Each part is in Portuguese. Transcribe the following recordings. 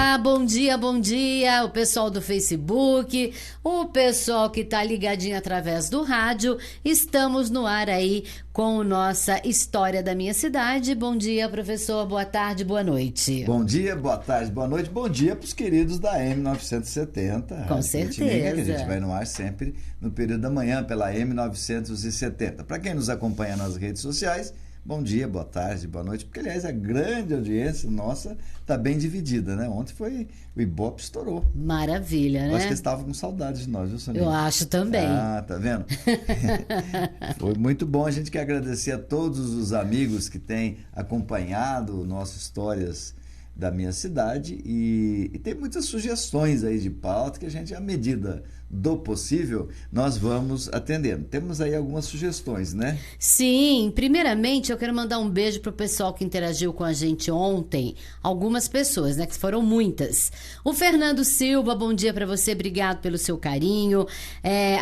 Olá, bom dia, o pessoal do Facebook, o pessoal que tá ligadinho através do rádio. Estamos no ar aí com nossa História da Minha Cidade. Bom dia, professor, boa tarde, boa noite. Bom dia, boa tarde, boa noite, bom dia para os queridos da M970. Com certeza. Que a gente vai no ar sempre no período da manhã pela M970. Para quem nos acompanha nas redes sociais, bom dia, boa tarde, boa noite, porque aliás a grande audiência nossa está bem dividida, né? Ontem o Ibope estourou. Maravilha, né? Eu acho que eles estavam com saudade de nós, viu, Soninha? Eu acho também. Ah, tá vendo? Foi muito bom. A gente quer agradecer a todos os amigos que têm acompanhado nossas histórias da minha cidade e tem muitas sugestões aí de pauta que a gente, à medida do possível, nós vamos atendendo. Temos aí algumas sugestões, né? Sim, primeiramente eu quero mandar um beijo pro pessoal que interagiu com a gente ontem. Algumas pessoas, né? Que foram muitas. O Fernando Silva, bom dia para você, obrigado pelo seu carinho.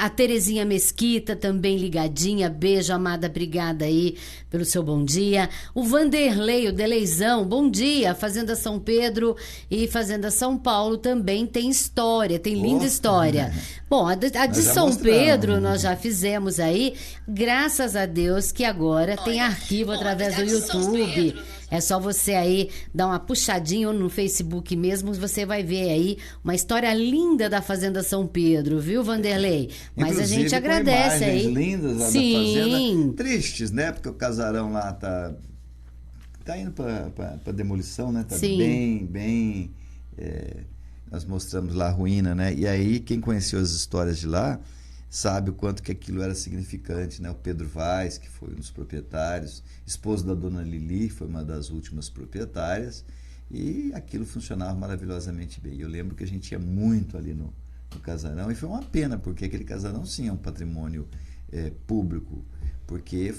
A Terezinha Mesquita também ligadinha, beijo, amada, obrigada aí pelo seu bom dia. O Vanderlei, o Deleizão, bom dia. Fazenda São Pedro e Fazenda São Paulo também tem história, tem linda história. Bom, a de São Pedro nós já fizemos aí, graças a Deus que agora tem arquivo através do YouTube. É só você aí dar uma puxadinha no Facebook mesmo, você vai ver aí uma história linda da Fazenda São Pedro, viu, Vanderlei? Mas inclusive, a gente agradece com aí. Lindas lá da Fazenda. Tristes, né? Porque o casarão lá tá indo para demolição, né? Tá bem nós mostramos lá a ruína, né? E aí quem conheceu as histórias de lá sabe o quanto que aquilo era significante, né? O Pedro Vaz, que foi um dos proprietários, esposo da dona Lili, foi uma das últimas proprietárias, e aquilo funcionava maravilhosamente bem. Eu lembro que a gente ia muito ali no casarão, e foi uma pena, porque aquele casarão sim é um patrimônio público, porque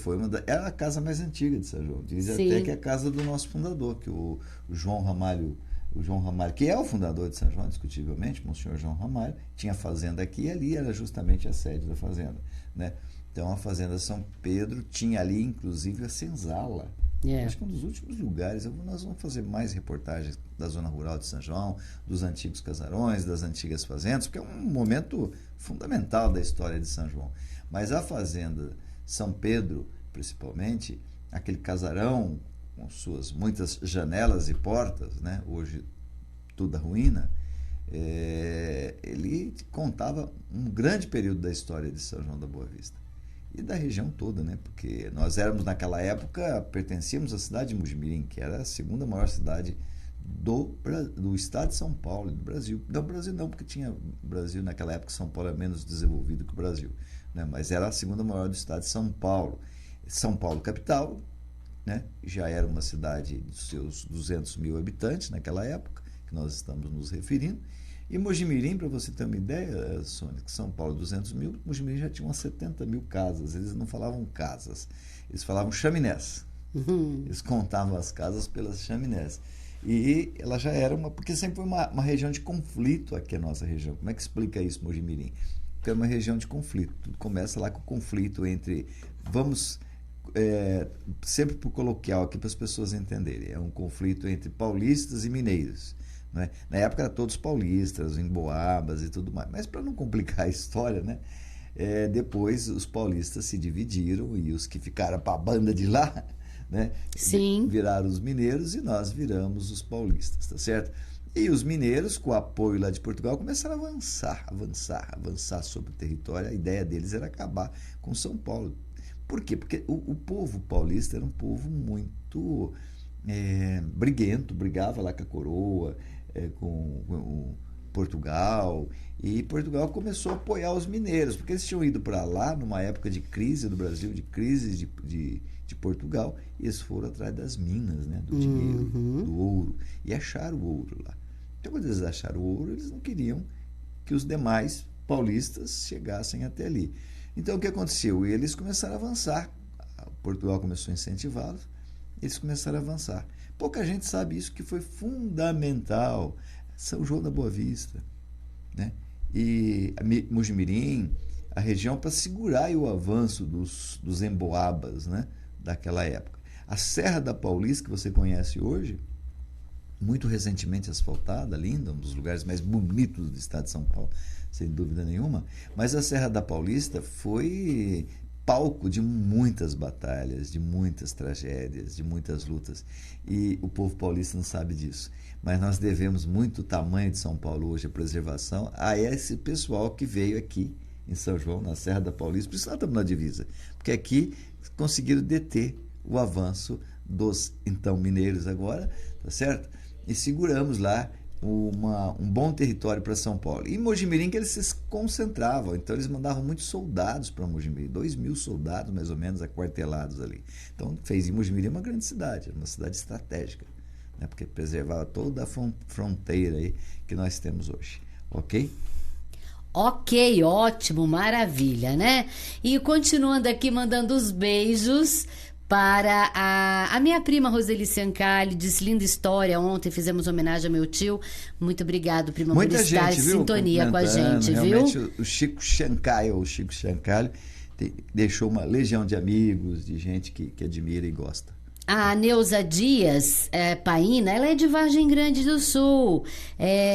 era a casa mais antiga de São João. Diz até que é a casa do nosso fundador, que o João Ramalho, que é o fundador de São João, indiscutivelmente, Monsenhor João Ramalho, tinha fazenda aqui e ali era justamente a sede da fazenda, né? Então a Fazenda São Pedro tinha ali, inclusive, a senzala. Acho que é um dos últimos lugares. Nós vamos fazer mais reportagens da zona rural de São João, dos antigos casarões, das antigas fazendas, porque é um momento fundamental da história de São João. Mas a Fazenda São Pedro, principalmente, aquele casarão com suas muitas janelas e portas, né? Hoje tudo a ruína, ele contava um grande período da história de São João da Boa Vista e da região toda, né? Porque nós éramos, naquela época, pertencíamos à cidade de Mojimirim, que era a segunda maior cidade do estado de São Paulo, do Brasil. Não, Brasil não, porque tinha Brasil naquela época, São Paulo é menos desenvolvido que o Brasil, né? Mas era a segunda maior do estado de São Paulo. São Paulo capital, né? Já era uma cidade dos seus 200 mil habitantes naquela época, que nós estamos nos referindo. E Mojimirim, para você ter uma ideia, Sônia, que São Paulo 200 mil, Mojimirim já tinha umas 70 mil casas. Eles não falavam casas, eles falavam chaminés. Eles contavam as casas pelas chaminés. E ela já era porque sempre foi uma região de conflito aqui, a nossa região. Como é que explica isso, Mojimirim? Porque é uma região de conflito. Tudo começa lá com o conflito entre... sempre por coloquial aqui para as pessoas entenderem, é um conflito entre paulistas e mineiros, né? Na época eram todos paulistas, emboabas e tudo mais, mas para não complicar a história, né? Depois os paulistas se dividiram e os que ficaram para a banda de lá, né? Viraram os mineiros e nós viramos os paulistas, tá certo? E os mineiros, com o apoio lá de Portugal, começaram a avançar sobre o território. A ideia deles era acabar com São Paulo. Por quê? Porque o povo paulista era um povo muito briguento, brigava lá com a coroa, com Portugal, e Portugal começou a apoiar os mineiros, porque eles tinham ido para lá numa época de crise do Brasil, de crise de Portugal, e eles foram atrás das minas, né, do dinheiro, do ouro, e acharam o ouro lá. Então, quando eles acharam o ouro, eles não queriam que os demais paulistas chegassem até ali. Então, o que aconteceu? Eles começaram a avançar. Portugal começou a incentivá-los, eles começaram a avançar. Pouca gente sabe isso, que foi fundamental. São João da Boa Vista, né? E Mojimirim, a região, para segurar o avanço dos emboabas, né? Daquela época. A Serra da Paulista, que você conhece hoje, muito recentemente asfaltada, linda, um dos lugares mais bonitos do estado de São Paulo, sem dúvida nenhuma. Mas a Serra da Paulista foi palco de muitas batalhas, de muitas tragédias, de muitas lutas. E o povo paulista não sabe disso. Mas nós devemos muito o tamanho de São Paulo hoje, a preservação, a esse pessoal que veio aqui em São João, na Serra da Paulista. Por isso nós estamos na divisa. Porque aqui conseguiram deter o avanço dos, então, mineiros agora, tá certo? E seguramos lá um bom território para São Paulo. E em Mojimirim que eles se concentravam, então eles mandavam muitos soldados para Mojimirim, 2.000 soldados mais ou menos aquartelados ali. Então fez em Mojimirim uma grande cidade, uma cidade estratégica, né? Porque preservava toda a fronteira aí que nós temos hoje, ok? Ok, ótimo, maravilha, né? E continuando aqui, mandando os beijos para a minha prima Roseli Ciancalli, disse linda história, ontem fizemos homenagem ao meu tio. Muito obrigado, prima, muita por estar gente, em sintonia com a gente, realmente, viu? O Chico Ciancalli deixou uma legião de amigos, de gente que admira e gosta. A Neuza Dias Paina, ela é de Vargem Grande do Sul,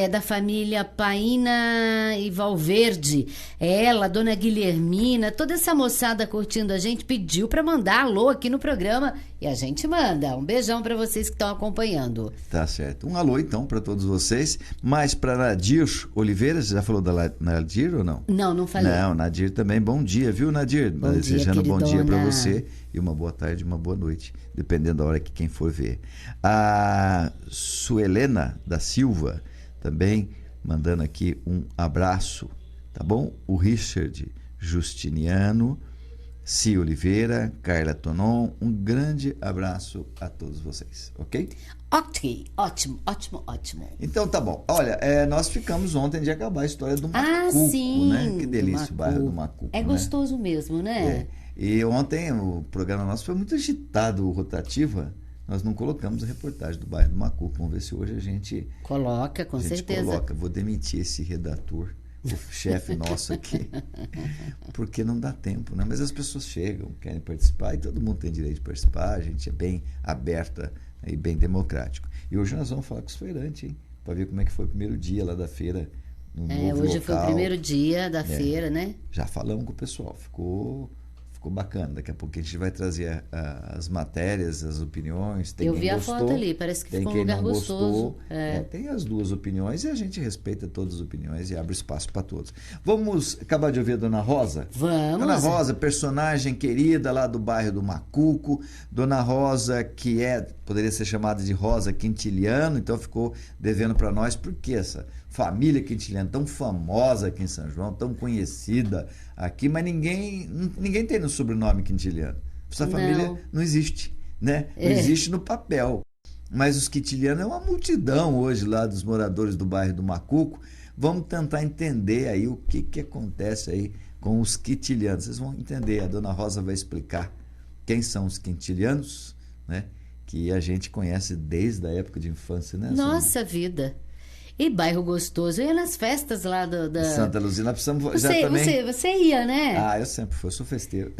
da família Paina e Valverde. Ela, dona Guilhermina, toda essa moçada curtindo a gente, pediu para mandar alô aqui no programa e a gente manda. Um beijão para vocês que estão acompanhando. Tá certo. Um alô então para todos vocês. Mas para Nadir Oliveira, você já falou da Nadir ou não? Não falei. Não, Nadir também. Bom dia, viu, Nadir? Bom Desejando dia, bom dia para você e uma boa tarde, uma boa noite, dependendo da hora que quem for ver. A Suelena da Silva também mandando aqui um abraço, tá bom? O Richard Justiniano, Cia Oliveira, Carla Tonon, um grande abraço a todos vocês, ok? Ok, ótimo, ótimo, ótimo. Então tá bom. Olha, nós ficamos ontem de acabar a história do Macuco, sim, né? Que delícia o bairro do Macuco. É gostoso mesmo, né? E ontem o programa nosso foi muito agitado, rotativa. Nós não colocamos a reportagem do bairro do Macuco. Vamos ver se hoje a gente... Coloca, com certeza. Coloca. Vou demitir esse redator, o chefe nosso aqui, porque não dá tempo, né? Mas as pessoas chegam, querem participar e todo mundo tem direito de participar. A gente é bem aberta e bem democrático. E hoje nós vamos falar com os feirantes, hein? Para ver como é que foi o primeiro dia lá da feira. No novo hoje local. foi o primeiro dia da feira, né? Já falamos com o pessoal, ficou bacana. Daqui a pouco a gente vai trazer as matérias, as opiniões. Tem Eu quem vi a gostou, foto ali, parece que ficou um lugar gostoso. Tem as duas opiniões e a gente respeita todas as opiniões e abre espaço para todos. Vamos acabar de ouvir a Dona Rosa? Vamos. Dona Rosa, personagem querida lá do bairro do Macuco. Dona Rosa, que poderia ser chamada de Rosa Quintiliano, então ficou devendo para nós, porque essa família Quintiliano tão famosa aqui em São João, tão conhecida aqui, mas ninguém tem no sobrenome Quintiliano. Essa família não existe, né? Não existe no papel. Mas os Quintiliano é uma multidão hoje lá dos moradores do bairro do Macuco. Vamos tentar entender aí o que acontece aí com os Quintilianos. Vocês vão entender, a Dona Rosa vai explicar quem são os Quintilianos, né? Que a gente conhece desde a época de infância, né? Nossa vida! E bairro gostoso. Eu ia nas festas lá da Santa Luzia. Nós precisamos já também... Você ia, né? Eu sempre fui, sou festeiro.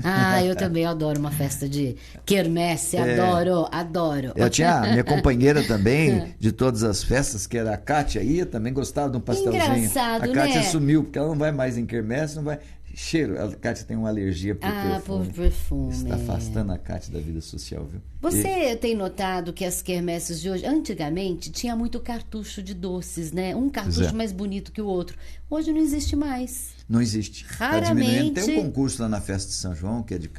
Eu também adoro uma festa de quermesse, adoro. Eu tinha a minha companheira também, de todas as festas, que era a Kátia, ia também gostava de um pastelzinho. Engraçado, a Kátia né? sumiu, porque ela não vai mais em quermesse, não vai... Cheiro, a Kátia tem uma alergia por perfume. Por perfume. Isso está afastando a Kátia da vida social, viu? Você tem notado que as quermesses de hoje, antigamente, tinha muito cartucho de doces, né? Um cartucho mais bonito que o outro. Hoje não existe mais. Não existe. Raramente. Tá tem um concurso lá na festa de São João, que é de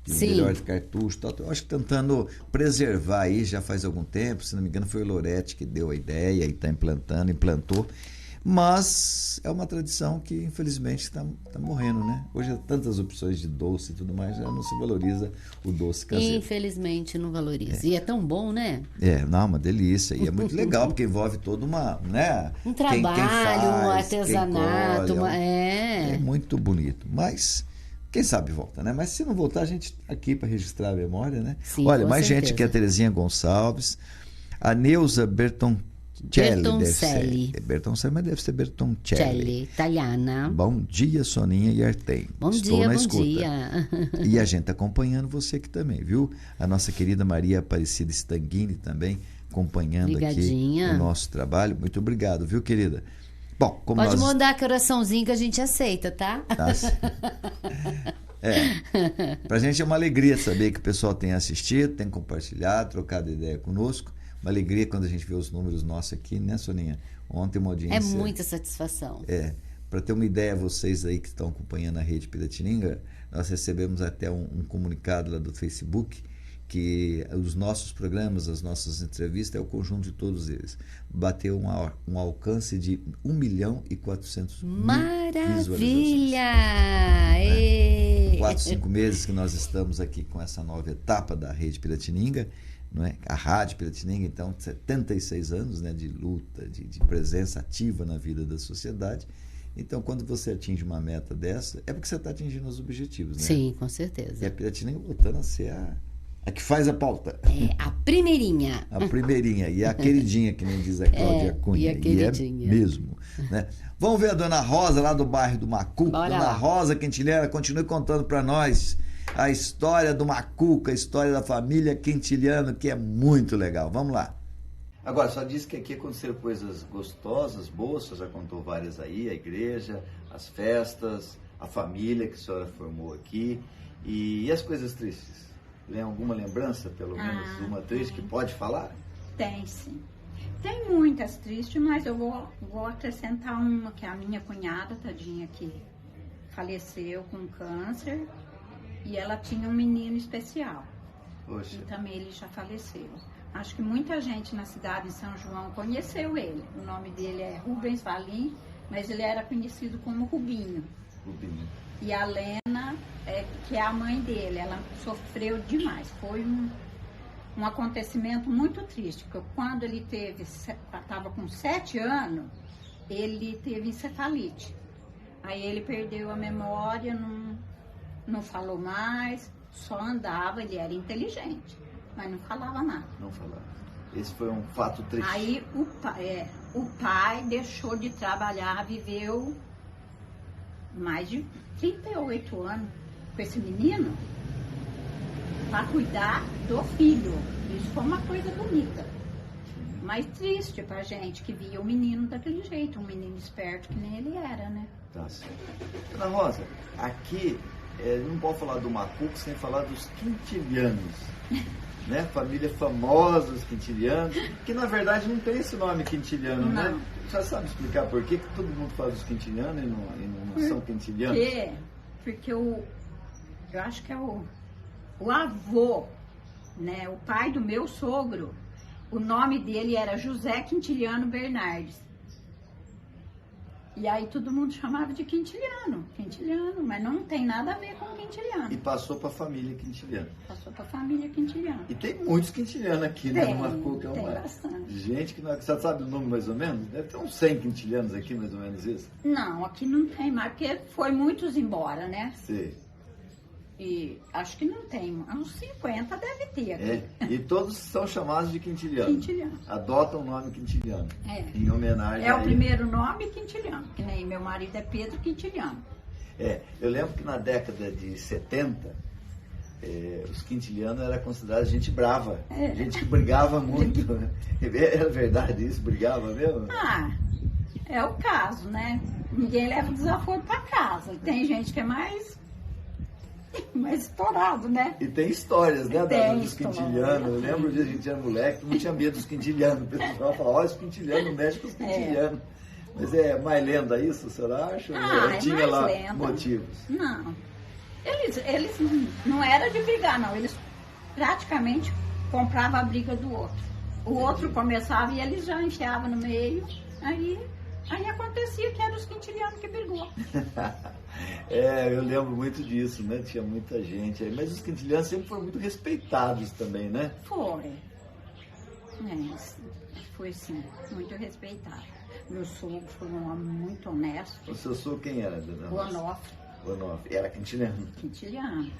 melhor de cartucho. Tal. Eu acho que tentando preservar aí já faz algum tempo. Se não me engano, foi o Loretti que deu a ideia e está implantou. Mas é uma tradição que, infelizmente, está morrendo, né? Hoje há tantas opções de doce e tudo mais, já não se valoriza o doce caseiro. Infelizmente, não valoriza. E é tão bom, né? Uma delícia. E é muito legal, porque envolve todo né? Um trabalho, um artesanato. Colhe, é muito bonito. Mas... quem sabe volta, né? Mas se não voltar, a gente tá aqui para registrar a memória, né? Sim, olha, mais certeza. gente que a Terezinha Gonçalves, a Neuza Bertoncelli, mas deve ser Bertoncelli. Italiana. Bom dia, Soninha e Artem. Estou na bom escuta. Dia. E a gente tá acompanhando você aqui também, viu? A nossa querida Maria Aparecida Stanguini também acompanhando Ligadinha. aqui o nosso trabalho. Muito obrigado, viu, querida? Bom, como Pode nós... mandar coraçãozinho que a gente aceita, tá? Tá, sim. Pra gente é uma alegria saber que o pessoal tem assistido, tem compartilhado, trocado ideia conosco. Uma alegria quando a gente vê os números nossos aqui, né, Soninha? Ontem uma audiência... É muita satisfação. Para ter uma ideia, vocês aí que estão acompanhando a Rede Piratininga, nós recebemos até um comunicado lá do Facebook que os nossos programas, as nossas entrevistas, é o conjunto de todos eles. Bateu um alcance de 1.400.000 Maravilha! visualizações. 4, 5 meses que nós estamos aqui com essa nova etapa da Rede Piratininga, não é? A Rádio Piratininga, então, 76 anos, né, de luta, de presença ativa na vida da sociedade. Então, quando você atinge uma meta dessa, é porque você está atingindo os objetivos, né? Sim, com certeza. E a Piratininga voltando a ser a que faz a pauta. A primeirinha. A primeirinha. E a queridinha, que nem diz a Cláudia Cunha. E a queridinha. E é mesmo. Né? Vamos ver a Dona Rosa, lá do bairro do Macuco. Bora Dona lá. Rosa Quintiliana, continue contando para nós a história do Macuco, a história da família Quintiliano, que é muito legal. Vamos lá. Agora, só disse que aqui aconteceram coisas gostosas, boas, você já contou várias aí, a igreja, as festas, a família que a senhora formou aqui, e as coisas tristes? Tem alguma lembrança, pelo menos, uma triste que pode falar? Tem, sim. Tem muitas tristes, mas eu vou acrescentar uma, que é a minha cunhada, tadinha, que faleceu com câncer, e ela tinha um menino especial. Poxa. E também ele já faleceu. Acho que muita gente na cidade de São João conheceu ele. O nome dele é Rubens Valim, mas ele era conhecido como Rubinho. Rubinho. E a Lena, que é a mãe dele, ela sofreu demais. Foi um acontecimento muito triste, porque quando ele estava com 7 anos, ele teve encefalite. Aí ele perdeu a memória, não falou mais, só andava, ele era inteligente. Mas não falava nada. Não falava. Esse foi um fato triste. Aí o pai deixou de trabalhar, viveu mais de 38 anos com esse menino para cuidar do filho. Isso foi uma coisa bonita. Mas triste pra gente que via o menino daquele jeito, um menino esperto que nem ele era, né? Tá certo. Ana Rosa, aqui não pode falar do Macuco sem falar dos quintilianos. Né? Família famosa, os quintilianos, que na verdade não tem esse nome quintiliano, não. Né? Já sabe explicar por que todo mundo fala dos quintilianos e não são quintilianos? Porque eu acho que é o avô, né? O pai do meu sogro, o nome dele era José Quintiliano Bernardes. E aí todo mundo chamava de Quintiliano, mas não tem nada a ver com Quintiliano. E passou para a família Quintiliano. Passou para a família Quintiliano. E tem muitos quintilianos aqui, né? Tem, no Macuco, tem bastante. Gente que não... Você sabe o número mais ou menos? Deve ter uns 100 quintilianos aqui, mais ou menos isso. Não, aqui não tem mais, porque foi muitos embora, né? Sim. E acho que não tem, uns 50 deve ter aqui. E todos são chamados de quintiliano. Quintiliano. Adotam o nome quintiliano. Em homenagem a ele. O primeiro nome Quintiliano, que nem meu marido é Pedro Quintiliano. Eu lembro que na década de 70, os quintilianos eram considerados gente brava, gente que brigava muito. Era verdade isso? Brigava mesmo? É o caso, né? Ninguém leva desaforo para casa. Tem gente que é mais estourado, né? E tem histórias, né, dos quintilianos. Eu lembro de a gente era moleque, não tinha medo dos quintilianos. O pessoal falava, olha, os quintilianos mexem com os quintilianos. Mas é mais lenda isso, a senhora acha? Tinha lá lenda. Motivos? Não. Eles não era de brigar, não. Eles praticamente compravam a briga do outro. O outro começava e eles já enfiavam no meio. Aí acontecia que eram os quintilianos que brigou. Eu lembro muito disso, né? Tinha muita gente aí. Mas os quintilianos sempre foram muito respeitados também, né? Foi sim, muito respeitado. Meu sogro foi um homem muito honesto. O seu sogro quem era, dona O Onofre. O Onofre. Era quintiliano? Quintiliano.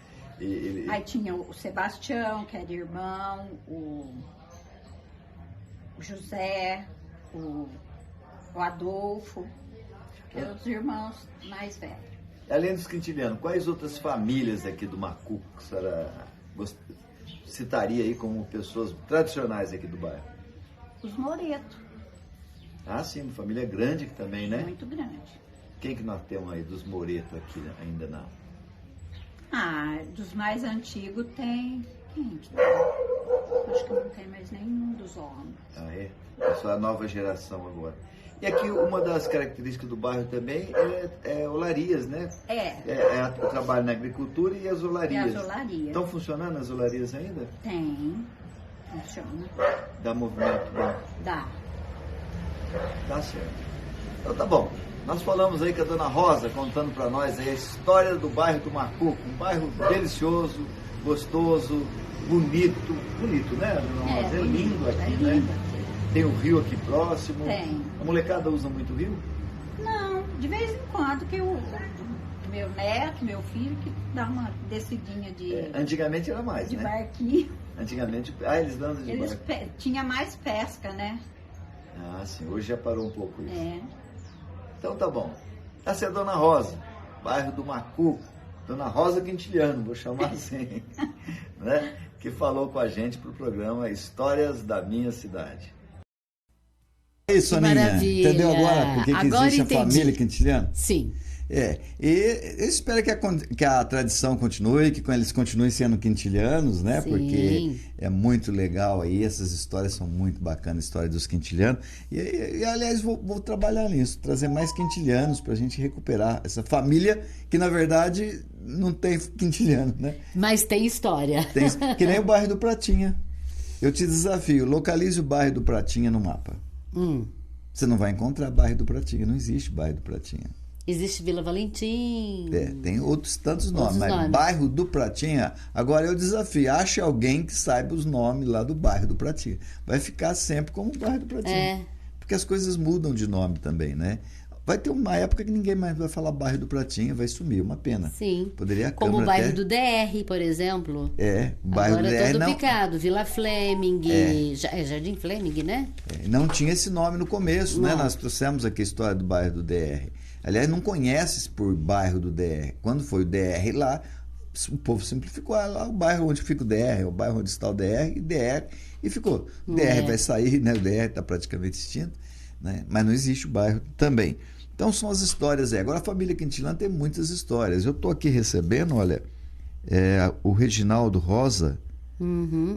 Aí tinha o Sebastião, que era irmão, o José, o Adolfo, que eram os irmãos mais velhos. Além dos quintilianos, quais outras famílias aqui do Macuco que a senhora citaria aí como pessoas tradicionais aqui do bairro? Os Moreto. Ah, sim, uma família grande também, né? Muito grande. Quem que nós temos aí dos Moreto aqui ainda não? Ah, dos mais antigos tem... Quem que tem? Acho que não tem mais nenhum dos homens. Ah, é? É só a nova geração agora. E aqui uma das características do bairro também é olarias, né? É o trabalho na agricultura e as olarias. E as olarias. Estão funcionando as olarias ainda? Tem. Funciona. Dá movimento bom? Dá. Tá certo. Então tá bom. Nós falamos aí com a dona Rosa, contando para nós aí a história do bairro do Macuco. Um bairro delicioso, gostoso, bonito. Bonito, né, dona Rosa? É lindo aqui, né? Tem o rio aqui próximo. Tem. A molecada usa muito o rio? Não, de vez em quando que o meu neto, meu filho, que dá uma descidinha de... Antigamente era mais, de né? barquinho. Antigamente, eles andam de barco. Tinha mais pesca, né? Ah, sim. Hoje já parou um pouco isso. É. Então tá bom. Essa é a dona Rosa, bairro do Macuco. Dona Rosa Quintiliano, vou chamar assim. Né? Que falou com a gente pro programa Histórias da Minha Cidade. É isso, Soninha. Maravilha. Entendeu agora por que existe a família Quintiliano? Sim. E eu espero que a tradição continue, que eles continuem sendo quintilianos, né? Sim. Porque é muito legal aí, essas histórias são muito bacanas, a história dos quintilianos. E aliás, vou trabalhar nisso, trazer mais quintilianos para a gente recuperar essa família que, na verdade, não tem quintiliano, né? Mas tem história. Que nem o bairro do Pratinha. Eu te desafio, localize o bairro do Pratinha no mapa. Você não vai encontrar bairro do Pratinha, não existe bairro do Pratinha. Existe Vila Valentim. Tem tantos nomes, mas bairro do Pratinha, agora eu desafio, ache alguém que saiba os nomes lá do bairro do Pratinha. Vai ficar sempre como o bairro do Pratinha. Porque as coisas mudam de nome também, né? Vai ter uma época que ninguém mais vai falar bairro do Pratinha, vai sumir, uma pena. Sim. Poderia como o bairro do DR, por exemplo. O bairro agora do DR é todo não... picado, Vila Fleming, Jardim Fleming, né? Não tinha esse nome no começo, né? Nós trouxemos aqui a história do bairro do DR. Aliás, não conhece por bairro do DR. Quando foi o DR lá, o povo simplificou lá o bairro onde fica o DR, o bairro onde está o DR, e ficou. O DR vai sair, né? O DR está praticamente extinto, né? Mas não existe o bairro também. Então são as histórias aí. Agora a família Quintiliano tem muitas histórias. Eu estou aqui recebendo, olha, o Reginaldo Rosa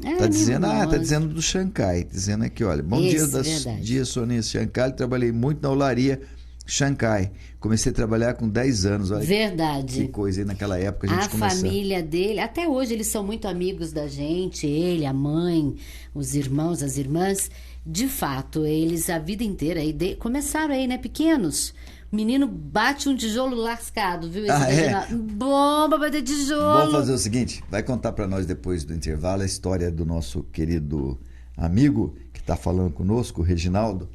está dizendo do Chancai, dizendo aqui, olha, bom dia, Soninha Chancai, trabalhei muito na olaria Chancai. Comecei a trabalhar com 10 anos. Olha verdade. Que coisa aí naquela época a gente começou. A família dele, até hoje eles são muito amigos da gente, ele, a mãe, os irmãos, as irmãs. De fato, eles a vida inteira aí começaram aí, né, pequenos. Menino bate um tijolo lascado, viu? Bomba bater tijolo. Vamos fazer o seguinte, vai contar para nós depois do intervalo a história do nosso querido amigo que está falando conosco, o Reginaldo,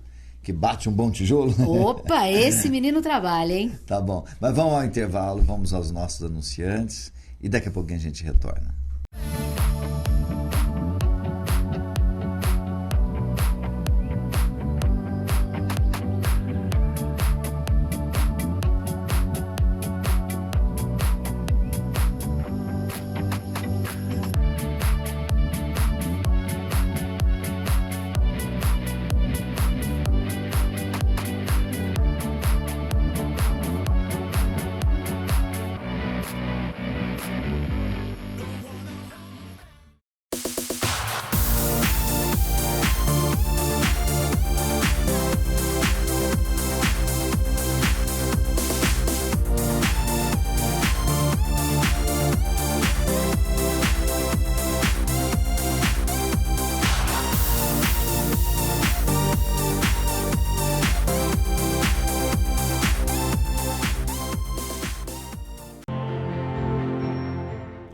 que bate um bom tijolo. Opa, esse menino trabalha, hein? Tá bom, mas vamos ao intervalo, vamos aos nossos anunciantes e daqui a pouquinho a gente retorna.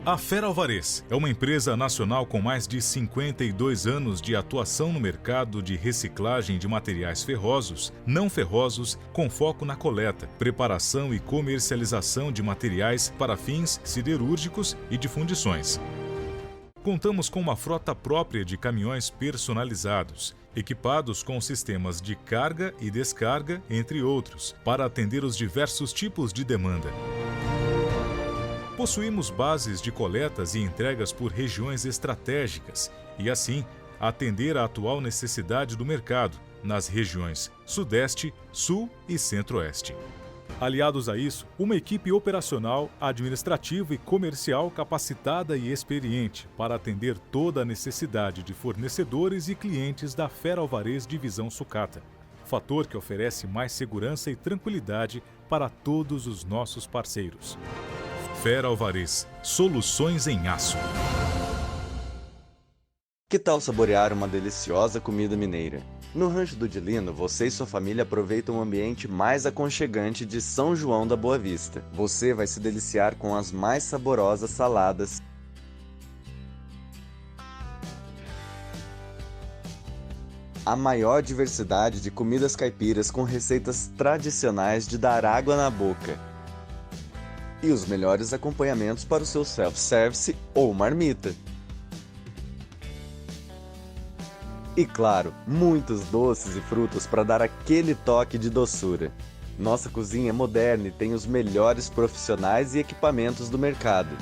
A Fera Alvarez é uma empresa nacional com mais de 52 anos de atuação no mercado de reciclagem de materiais ferrosos, não ferrosos, com foco na coleta, preparação e comercialização de materiais para fins siderúrgicos e de fundições. Contamos com uma frota própria de caminhões personalizados, equipados com sistemas de carga e descarga, entre outros, para atender os diversos tipos de demanda. Possuímos bases de coletas e entregas por regiões estratégicas e, assim, atender à atual necessidade do mercado nas regiões Sudeste, Sul e Centro-Oeste. Aliados a isso, uma equipe operacional, administrativa e comercial capacitada e experiente para atender toda a necessidade de fornecedores e clientes da Fera Alvarez Divisão Sucata, fator que oferece mais segurança e tranquilidade para todos os nossos parceiros. Fera Alvarez, soluções em aço. Que tal saborear uma deliciosa comida mineira? No Rancho do Dilino, você e sua família aproveitam o ambiente mais aconchegante de São João da Boa Vista. Você vai se deliciar com as mais saborosas saladas, a maior diversidade de comidas caipiras com receitas tradicionais de dar água na boca e os melhores acompanhamentos para o seu self-service ou marmita. E claro, muitos doces e frutas para dar aquele toque de doçura. Nossa cozinha é moderna e tem os melhores profissionais e equipamentos do mercado.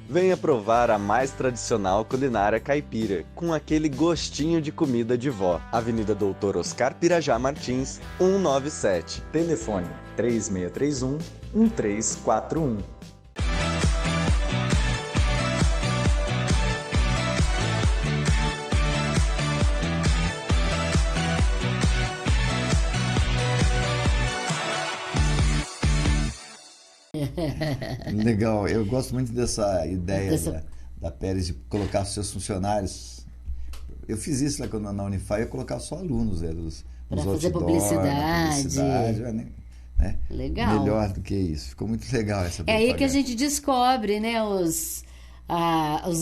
Venha provar a mais tradicional culinária caipira, com aquele gostinho de comida de vó. Avenida Doutor Oscar Pirajá Martins, 197. Telefone 3631-1341. Legal, eu gosto muito dessa ideia da Pérez de colocar os seus funcionários. Eu fiz isso lá quando na Unify, eu colocava só alunos, para fazer publicidade. Né? Legal. Melhor do que isso. Ficou muito legal essa propaganda. É aí que a gente descobre, né, os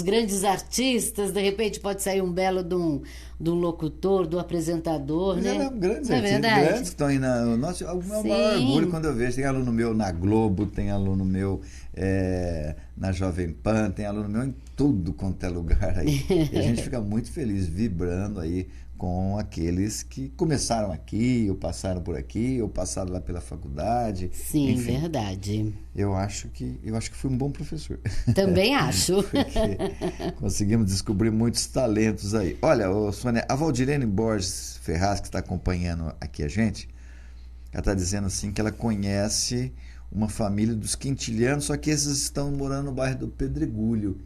grandes artistas. De repente pode sair um belo de um locutor, do apresentador, mas né? Grandes não artistas, é grandes que estão aí na... Nossa, é o meu maior orgulho quando eu vejo. Tem aluno meu na Globo, tem aluno meu na Jovem Pan, tem aluno meu em tudo quanto é lugar aí. E a gente fica muito feliz, vibrando aí com aqueles que começaram aqui, ou passaram por aqui, ou passaram lá pela faculdade. Sim, enfim, verdade. Eu acho que fui um bom professor. Também acho. Porque conseguimos descobrir muitos talentos aí. Olha, Sônia, a Valdirene Borges Ferraz, que está acompanhando aqui a gente, ela está dizendo assim que ela conhece uma família dos quintilianos, só que esses estão morando no bairro do Pedregulho.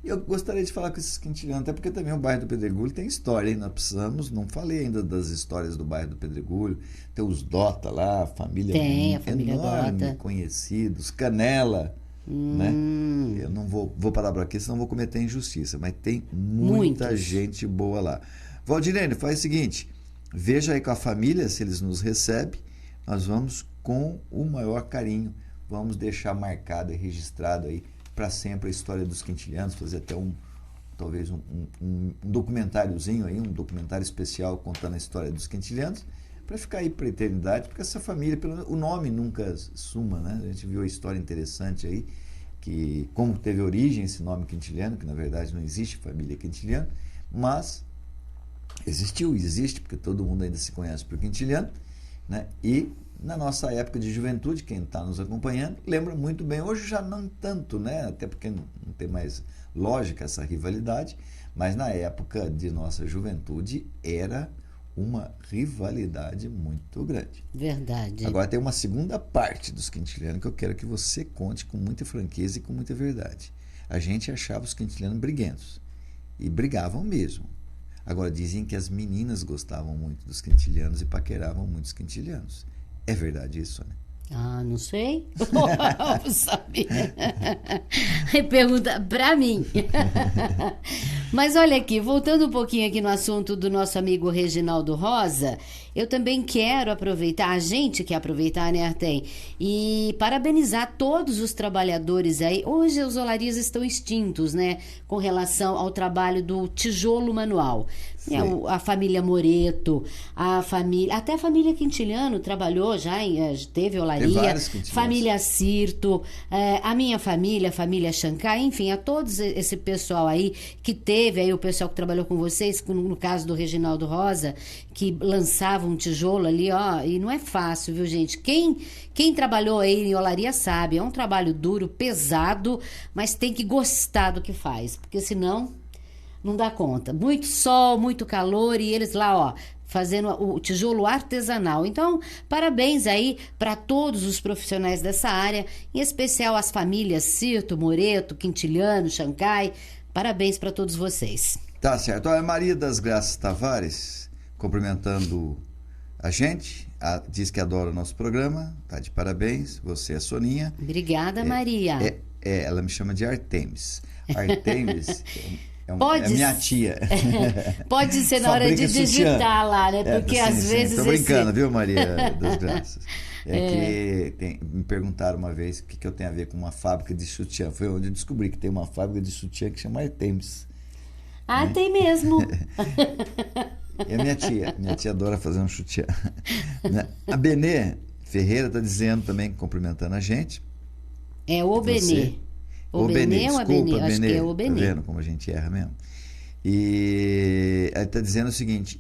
Eu gostaria de falar com esses quintilianos, até porque também o bairro do Pedregulho tem história, hein? Nós precisamos, não falei ainda das histórias do bairro do Pedregulho, tem os Dota lá, a família enorme, Dota. Conhecidos, Canela, né? Eu não vou parar por aqui, senão vou cometer injustiça, mas tem muita gente boa lá. Valdirene, faz o seguinte, veja aí com a família se eles nos recebem, nós vamos com o maior carinho, vamos deixar marcado e registrado aí para sempre a história dos quintilianos, fazer até talvez um documentáriozinho aí, um documentário especial contando a história dos quintilianos, para ficar aí para a eternidade, porque essa família, o nome nunca suma, né? A gente viu a história interessante aí, que como teve origem esse nome quintiliano, que na verdade não existe família quintiliana, mas existe, porque todo mundo ainda se conhece por quintiliano, né? E na nossa época de juventude, quem está nos acompanhando, lembra muito bem. Hoje já não tanto, né? Até porque não tem mais lógica essa rivalidade, mas na época de nossa juventude era uma rivalidade muito grande. Verdade. Agora tem uma segunda parte dos quintilianos que eu quero que você conte com muita franqueza e com muita verdade. A gente achava os quintilianos briguentos, e brigavam mesmo. Agora dizem que as meninas gostavam muito dos quintilianos e paqueravam muito os quintilianos. É verdade isso, né? Ah, não sei. Não sabia. Pergunta pra mim. Mas olha aqui, voltando um pouquinho aqui no assunto do nosso amigo Reginaldo Rosa, eu também quero aproveitar, a gente quer aproveitar, né, Artem? E parabenizar todos os trabalhadores aí. Hoje os olarias estão extintos, né? Com relação ao trabalho do tijolo manual. A família Moreto, até a família Quintiliano trabalhou já, teve olaria, família Cirto, a minha família, a família Shankar, enfim, a todos esse pessoal aí que teve, aí o pessoal que trabalhou com vocês, no caso do Reginaldo Rosa, que lançava um tijolo ali, ó, e não é fácil, viu, gente? Quem trabalhou aí em olaria sabe, é um trabalho duro, pesado, mas tem que gostar do que faz, porque senão não dá conta. Muito sol, muito calor e eles lá, ó, fazendo o tijolo artesanal. Então, parabéns aí para todos os profissionais dessa área, em especial as famílias Cirto, Moreto, Quintiliano, Chancai. Parabéns para todos vocês. Tá certo. Olha, Maria das Graças Tavares, cumprimentando a gente, diz que adora o nosso programa, tá de parabéns, você é a Soninha. Obrigada, Maria. Ela me chama de Artemis. Artemis é minha tia. Pode ser na hora de digitar lá, né? Porque às vezes... Tô brincando, viu, Maria das Graças? Me perguntaram uma vez o que eu tenho a ver com uma fábrica de sutiã. Foi onde eu descobri que tem uma fábrica de sutiã que chama Artemis. Ah, né? Tem mesmo. É minha tia adora fazer um sutiã. A Benê Ferreira está dizendo também, cumprimentando a gente. É o Benê. O Benê, ou a Benê? Acho que é o Benê. Tá vendo como a gente erra mesmo? E ele está dizendo o seguinte,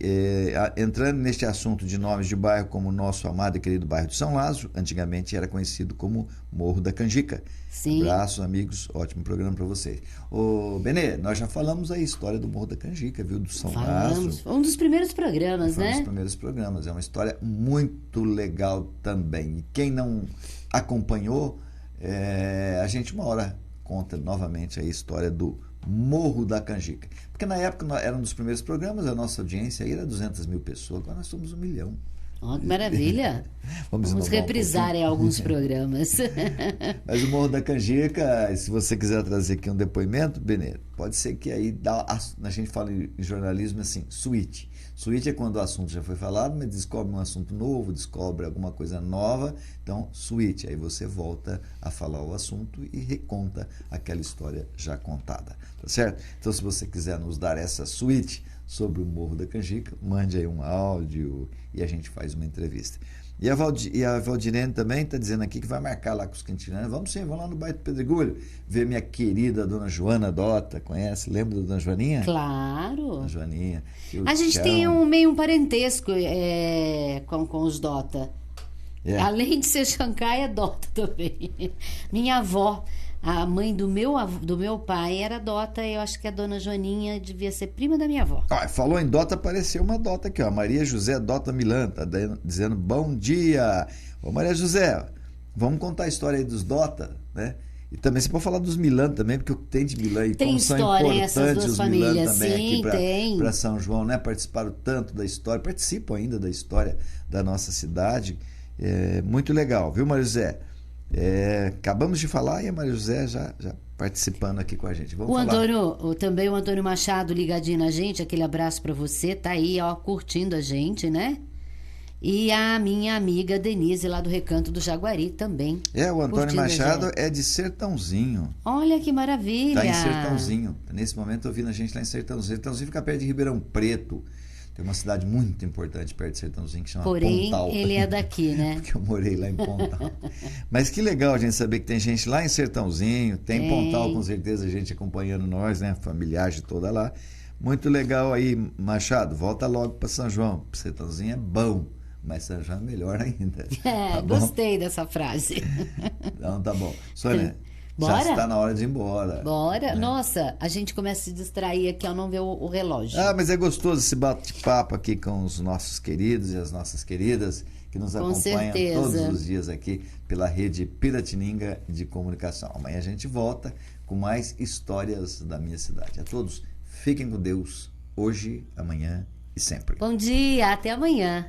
entrando neste assunto de nomes de bairro como o nosso amado e querido bairro de São Lázaro, antigamente era conhecido como Morro da Canjica. Sim. Abraços, amigos, ótimo programa para vocês. Ô, Benê, nós já falamos a história do Morro da Canjica, viu? Do São Lázaro. Um dos primeiros programas, né? Um dos primeiros programas. É uma história muito legal também. E quem não acompanhou, a gente uma hora conta novamente a história do Morro da Canjica. Porque na época era um dos primeiros programas, a nossa audiência aí era 200 mil pessoas, agora nós somos 1 milhão. Oh, que maravilha! Vamos reprisar em alguns programas. Mas o Morro da Canjica, se você quiser trazer aqui um depoimento, Benê, pode ser que aí a gente fala em jornalismo assim, suíte. Suíte é quando o assunto já foi falado, mas descobre um assunto novo, descobre alguma coisa nova. Então, suíte. Aí você volta a falar o assunto e reconta aquela história já contada. Tá certo? Então, se você quiser nos dar essa suíte sobre o Morro da Canjica, mande aí um áudio e a gente faz uma entrevista. E a Valdirene também está dizendo aqui que vai marcar lá com os quintilianos. Vamos sim, vamos lá no bairro do Pedregulho ver minha querida dona Joana Dota. Conhece? Lembra da dona Joaninha? Claro. Dona Joaninha. A gente tem meio um parentesco com os Dota. Além de ser Chancai, é Dota também. Minha avó, a mãe do meu pai era Dota, eu acho que a dona Joaninha devia ser prima da minha avó. Falou em Dota, apareceu uma Dota aqui, ó. Maria José Dota Milan, tá dizendo bom dia. Ô Maria José, vamos contar a história aí dos Dota, né? E também você pode falar dos Milan também, porque o que tem de Milan e como são importantes os Milan também aqui para São João, né? Participaram tanto da história, participam ainda da história da nossa cidade. Muito legal, viu, Maria José? Acabamos de falar e a Maria José já participando aqui com a gente. Vamos falar. Também o Antônio Machado ligadinho na gente, aquele abraço para você, tá aí, ó, curtindo a gente, né? E a minha amiga Denise, lá do Recanto do Jaguari, também. O Antônio Machado é de Sertãozinho. Olha que maravilha! Tá em Sertãozinho. Nesse momento, ouvindo a gente lá em Sertãozinho. Sertãozinho fica perto de Ribeirão Preto. Tem uma cidade muito importante perto de Sertãozinho que chama Pontal. Ele é daqui, né? Porque eu morei lá em Pontal. Mas que legal a gente saber que tem gente lá em Sertãozinho, tem Pontal, com certeza, a gente acompanhando nós, né? Familiagem toda lá. Muito legal aí, Machado. Volta logo para São João. Sertãozinho é bom, mas São João é melhor ainda. Tá gostei dessa frase. Então tá bom. Sônia, bora? Já está na hora de ir embora. Bora. Né? Nossa, a gente começa a se distrair aqui ao não ver o relógio. Mas é gostoso esse bate-papo aqui com os nossos queridos e as nossas queridas que nos acompanham todos os dias aqui pela rede Piratininga de Comunicação. Amanhã a gente volta com mais histórias da minha cidade. A todos, fiquem com Deus hoje, amanhã e sempre. Bom dia, até amanhã.